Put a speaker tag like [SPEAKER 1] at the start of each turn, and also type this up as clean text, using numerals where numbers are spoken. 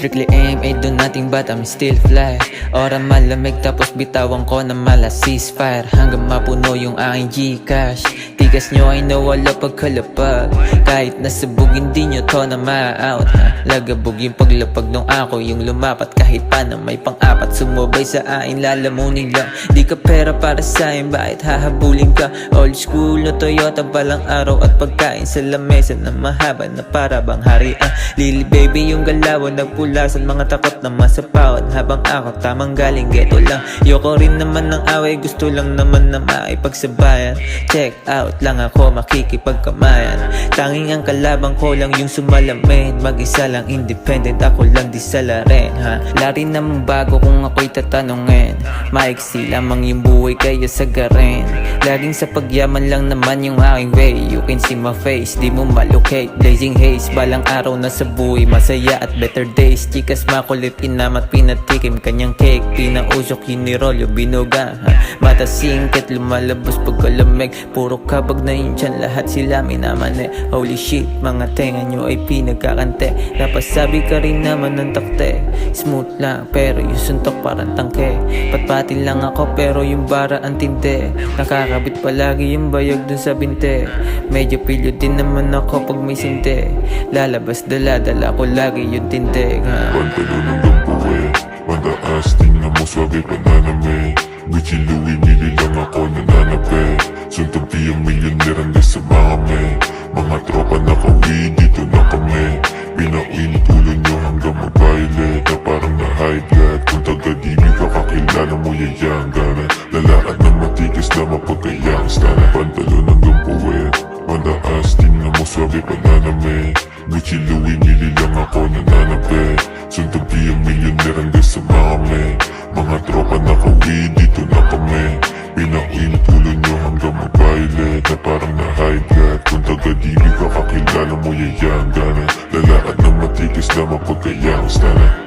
[SPEAKER 1] Strictly aim, ain't do nothing but I'm still fly. Ora malamig tapos bitawan ko na mala ceasefire. Hanggang mapuno yung aking Gcash. Tigas nyo ay nawala pagkalapag. Kahit nasabog hindi nyo to na ma-out. Lagabog yung paglapag nung ako yung lumapat. Kahit pa na may pang-apat sumubay sa akin lalamunin lang. Di ka pera para sa'kin, bakit hahabulin ka? Old school na Toyota palang araw at pagkain sa lamesa na mahaba na para bang harian. Lily baby yung galawan nagpulasan mga takot na masapawat. Habang ako tamang galing ghetto lang. Yoko rin naman ng away, gusto lang naman na maipagsabayan. Check out lang ako makikipagkamayan. Tanging ang kalabang ko lang yung sumalamin. Mag-isa lang independent, ako lang di salarin ha. Lari naman bago kung ako'y tatanungin. Maiksi lamang yung buhay kaya sagarin. Laging sa pagyaman lang naman yung aking way. You can see my face, di mo malocate. Blazing haze, balang araw na sa buhay. Masaya at better days. Chikas makulit, inamat pinatikim kanyang cake. Pinausok yun ni Rolyo, binuga ha. Mata singkit, lumalabas pagkalamig. Puro kabag na yun dyan, lahat sila minamane. Holy shit, mga tenga nyo ay pinagkakante. Napasabi ka rin naman ng takte. Smooth lang, pero yung suntok parang tangke. Patpati lang ako, pero yung bara ang tinte. Nakakabit palagi yung bayag dun sa binte. Medyo pilyo din naman ako pag may sinte. Lalabas dala-dala ko lagi yung tindig ha.
[SPEAKER 2] Pantalon hanggang buwe, mataas, tingnan mo swabe pananame. Gucci Louis, mili lang ako nananape. Suntong tiyang milyonер hanggang sa mga mga tropa nakawid, dito na kami. Pinauinit ulo nyo hanggang mabayle. Na parang na high blood. Kung taga-dibi ka kakilala mo yayang gana. Lalakad na matigas na mapagkayang stana. Pantalon hanggang puwet, mataas, tingnan mo swabe pananame. Gucci Louis, mili lang ako nananape. Suntong tiyang milyonер hanggang sa mga tropa nakawid, dito na kami. Pinauinit ulo nyo hanggang mabayle. Na parang na high blood. Kung taga-dibi ka kakilala mo yayang gana. Lalakad na matigas na mapagkayang stana.